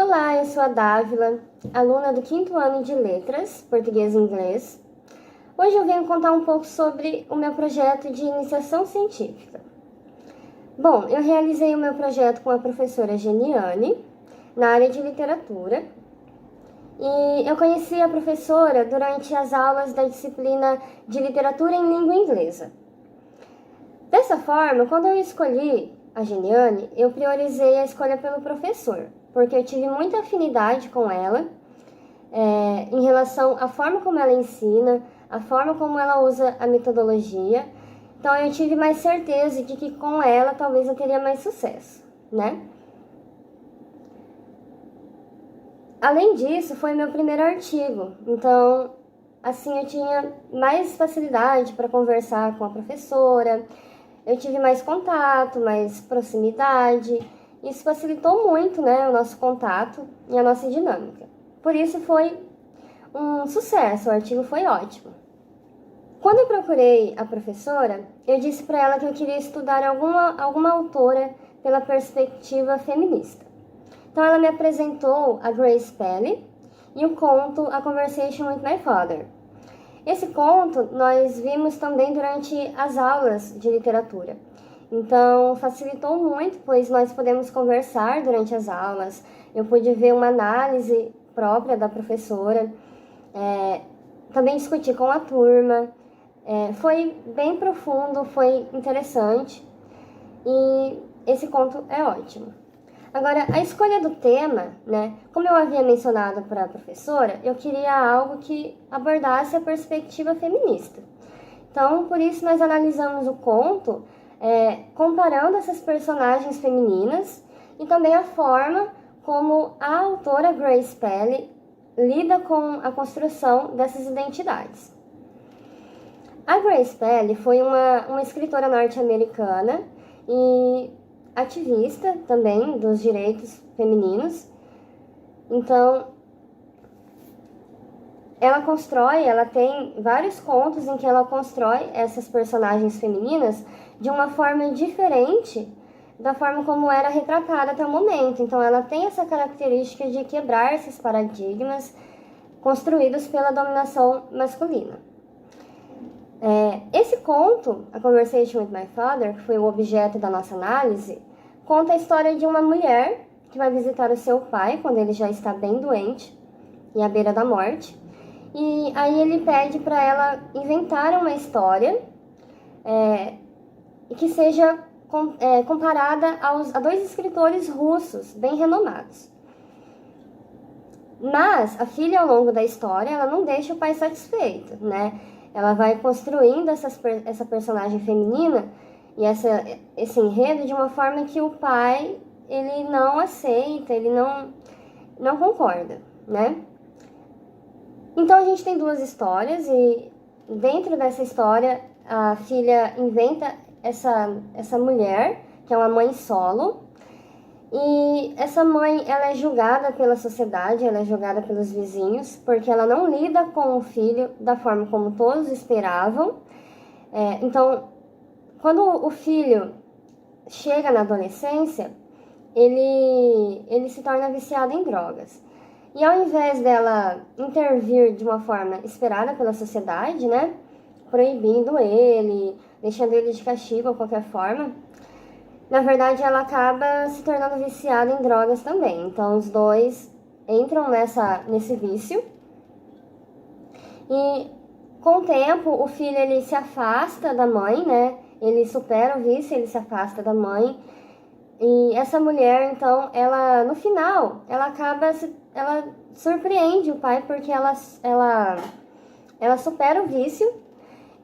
Olá, eu sou a Dávila, aluna do 5º ano de Letras, Português e Inglês. Hoje eu venho contar um pouco sobre o meu projeto de iniciação científica. Bom, eu realizei o meu projeto com a professora Geniane, na área de literatura, e eu conheci a professora durante as aulas da disciplina de literatura em língua inglesa. Dessa forma, quando eu escolhi a Geniane, eu priorizei a escolha pelo professor, porque eu tive muita afinidade com ela em relação à forma como ela ensina, a forma como ela usa a metodologia. Então eu tive mais certeza de que com ela talvez eu teria mais sucesso, né? Além disso, foi meu primeiro artigo, então assim eu tinha mais facilidade para conversar com a professora, eu tive mais contato, mais proximidade. Isso facilitou muito, né, o nosso contato e a nossa dinâmica. Por isso foi um sucesso, o artigo foi ótimo. Quando eu procurei a professora, eu disse para ela que eu queria estudar alguma autora pela perspectiva feminista. Então ela me apresentou a Grace Kelly e o conto A Conversation with My Father. Esse conto nós vimos também durante as aulas de literatura. Então, facilitou muito, pois nós podemos conversar durante as aulas. Eu pude ver uma análise própria da professora, também discutir com a turma. Foi bem profundo, foi interessante e esse conto é ótimo. Agora, a escolha do tema, né? Como eu havia mencionado para a professora, eu queria algo que abordasse a perspectiva feminista. Então, por isso nós analisamos o conto comparando essas personagens femininas e também a forma como a autora Grace Kelly lida com a construção dessas identidades. A Grace Kelly foi uma escritora norte-americana e ativista também dos direitos femininos. Então, ela tem vários contos em que ela constrói essas personagens femininas de uma forma diferente da forma como era retratada até o momento. Então ela tem essa característica de quebrar esses paradigmas construídos pela dominação masculina. Esse conto, A Conversation with My Father, que foi o objeto da nossa análise, conta a história de uma mulher que vai visitar o seu pai quando ele já está bem doente e à beira da morte. E aí ele pede para ela inventar uma história que seja comparada a dois escritores russos bem renomados. Mas a filha, ao longo da história, ela não deixa o pai satisfeito, né? Ela vai construindo essa personagem feminina e esse enredo de uma forma que o pai ele não aceita, ele não concorda, né? Então a gente tem duas histórias e dentro dessa história a filha inventa essa mulher, que é uma mãe solo, e essa mãe ela é julgada pela sociedade, ela é julgada pelos vizinhos, porque ela não lida com o filho da forma como todos esperavam. Então, quando o filho chega na adolescência, ele se torna viciado em drogas. E ao invés dela intervir de uma forma esperada pela sociedade, né, proibindo ele, deixando ele de castigo de qualquer forma, na verdade ela acaba se tornando viciada em drogas também. Então os dois entram nesse vício e com o tempo o filho ele se afasta da mãe, né? Ele supera o vício, ele se afasta da mãe. E essa mulher, então, ela no final, ela surpreende o pai porque ela supera o vício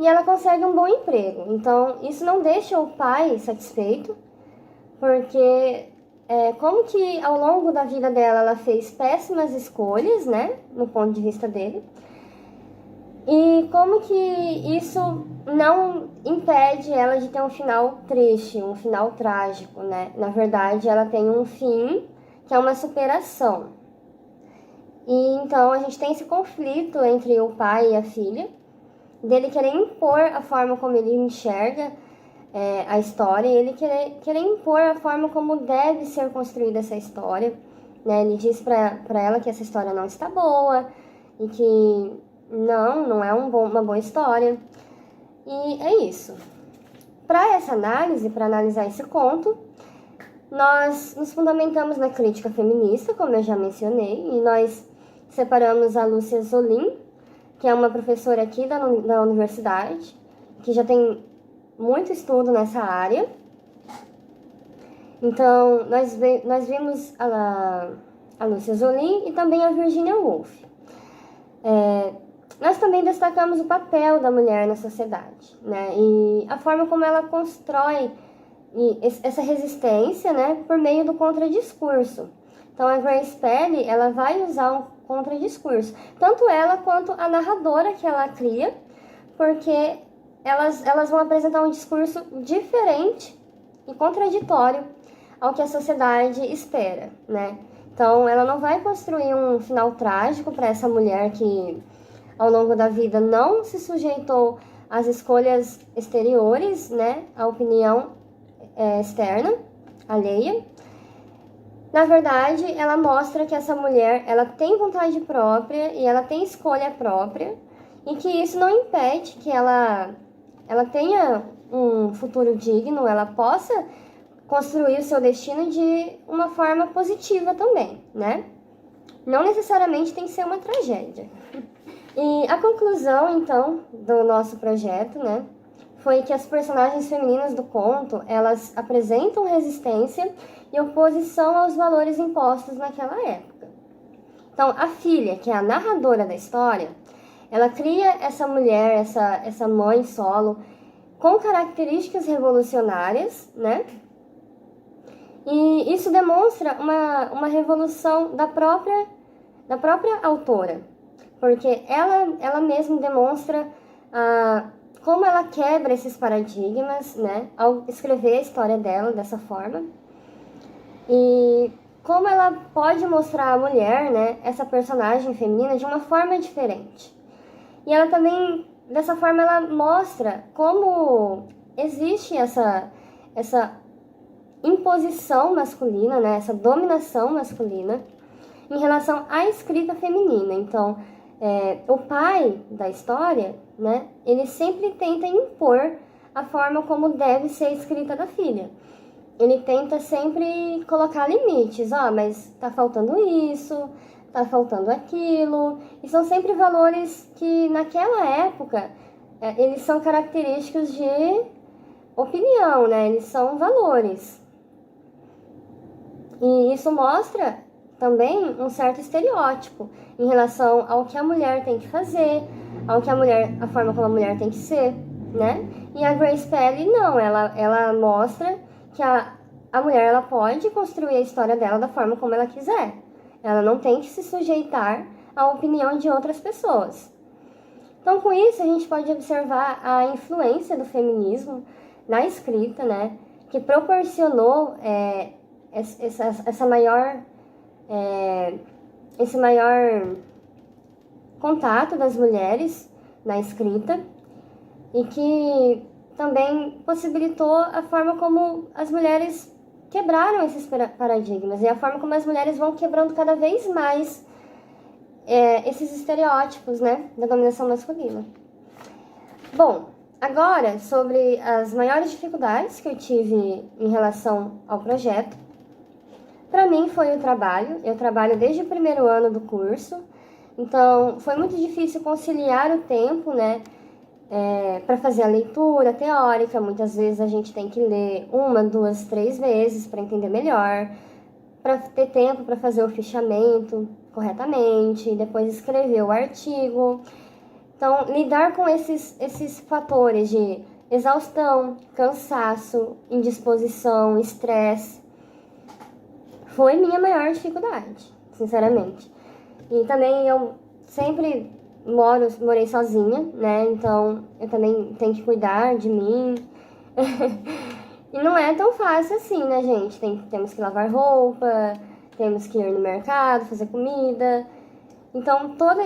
e ela consegue um bom emprego. Então, isso não deixa o pai satisfeito, porque como que ao longo da vida dela ela fez péssimas escolhas, né, no ponto de vista dele, e como que isso não impede ela de ter um final triste, um final trágico, né? Na verdade, ela tem um fim que é uma superação. E então a gente tem esse conflito entre o pai e a filha, dele querer impor a forma como ele enxerga a história, e ele querer impor a forma como deve ser construída essa história. né? Ele diz pra ela que essa história não está boa e que não é uma boa história. E é isso. Para essa análise, para analisar esse conto, nós nos fundamentamos na crítica feminista, como eu já mencionei, e nós separamos a Lúcia Zolin, que é uma professora aqui da universidade, que já tem muito estudo nessa área. Então, nós vimos a Lúcia Zolin e também a Virginia Woolf. Nós também destacamos o papel da mulher na sociedade, né? E a forma como ela constrói essa resistência, né, por meio do contradiscurso. Então, a Grace Kelly, ela vai usar um contradiscurso, tanto ela quanto a narradora que ela cria, porque elas vão apresentar um discurso diferente e contraditório ao que a sociedade espera, né? Então, ela não vai construir um final trágico para essa mulher que, ao longo da vida, não se sujeitou às escolhas exteriores, né? À opinião externa, alheia. Na verdade, ela mostra que essa mulher, ela tem vontade própria e ela tem escolha própria, e que isso não impede que ela tenha um futuro digno, ela possa construir o seu destino de uma forma positiva também, né? Não necessariamente tem que ser uma tragédia. E a conclusão, então, do nosso projeto, né, foi que as personagens femininas do conto, elas apresentam resistência e oposição aos valores impostos naquela época. Então, a filha, que é a narradora da história, ela cria essa mulher, essa mãe solo, com características revolucionárias, né? E isso demonstra uma revolução da própria autora, porque ela mesma demonstra como ela quebra esses paradigmas, né, ao escrever a história dela dessa forma, e como ela pode mostrar a mulher, né, essa personagem feminina de uma forma diferente. E ela também, dessa forma, ela mostra como existe essa imposição masculina, né, essa dominação masculina em relação à escrita feminina. Então, o pai da história, né, ele sempre tenta impor a forma como deve ser escrita da filha. Ele tenta sempre colocar limites, mas tá faltando isso, tá faltando aquilo, e são sempre valores que naquela época eles são característicos de opinião, né, eles são valores. E isso mostra também um certo estereótipo em relação ao que a mulher tem que fazer, a forma como a mulher tem que ser, né? E a Grace Kelly não, ela mostra que a mulher ela pode construir a história dela da forma como ela quiser. Ela não tem que se sujeitar à opinião de outras pessoas. Então, com isso, a gente pode observar a influência do feminismo na escrita, né? Que proporcionou esse maior contato das mulheres na escrita, e que também possibilitou a forma como as mulheres quebraram esses paradigmas e a forma como as mulheres vão quebrando cada vez mais esses estereótipos, né, da dominação masculina. Bom, agora sobre as maiores dificuldades que eu tive em relação ao projeto. Para mim foi o trabalho. Eu trabalho desde o primeiro ano do curso, então foi muito difícil conciliar o tempo, né, para fazer a leitura teórica. Muitas vezes a gente tem que ler 1, 2, 3 vezes para entender melhor, para ter tempo para fazer o fichamento corretamente, e depois escrever o artigo. Então, lidar com esses fatores de exaustão, cansaço, indisposição, estresse, foi minha maior dificuldade, sinceramente. E também eu sempre morei sozinha, né? Então eu também tenho que cuidar de mim. E não é tão fácil assim, né, gente? Temos que lavar roupa, temos que ir no mercado, fazer comida. Então todos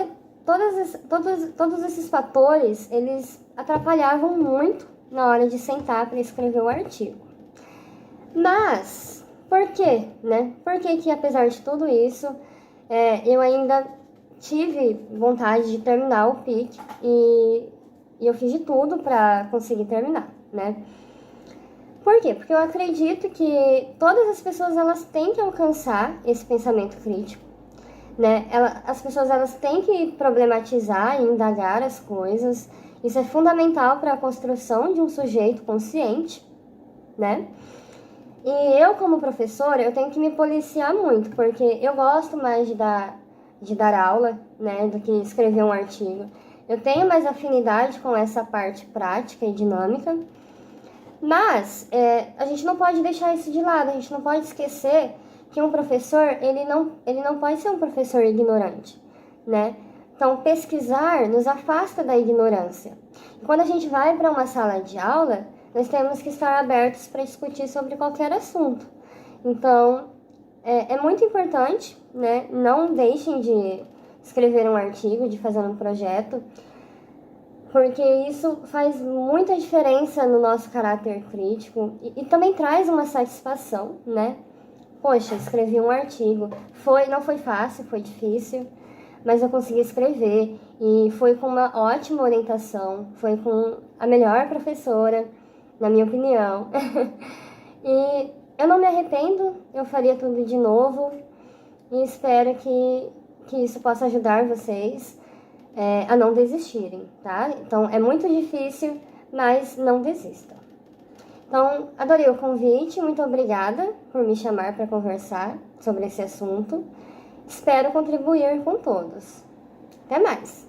esses fatores, eles atrapalhavam muito na hora de sentar para escrever o artigo. Mas, Por quê, né? Por que que, apesar de tudo isso, eu ainda tive vontade de terminar o PIC e eu fiz de tudo para conseguir terminar, né? Por quê? Porque eu acredito que todas as pessoas elas têm que alcançar esse pensamento crítico, né? As pessoas elas têm que problematizar e indagar as coisas. Isso é fundamental para a construção de um sujeito consciente, né? E eu, como professora, eu tenho que me policiar muito, porque eu gosto mais de dar aula, né, do que escrever um artigo. Eu tenho mais afinidade com essa parte prática e dinâmica, mas a gente não pode deixar isso de lado, a gente não pode esquecer que um professor, ele não pode ser um professor ignorante, né? Então, pesquisar nos afasta da ignorância. E quando a gente vai para uma sala de aula, nós temos que estar abertos para discutir sobre qualquer assunto. Então, é muito importante, né? Não deixem de escrever um artigo, de fazer um projeto, porque isso faz muita diferença no nosso caráter crítico e também traz uma satisfação, né? Poxa, escrevi um artigo, não foi fácil, foi difícil, mas eu consegui escrever e foi com uma ótima orientação, foi com a melhor professora, na minha opinião. E eu não me arrependo, eu faria tudo de novo e espero que isso possa ajudar vocês a não desistirem, tá? Então, é muito difícil, mas não desistam. Então, adorei o convite, muito obrigada por me chamar para conversar sobre esse assunto. Espero contribuir com todos. Até mais!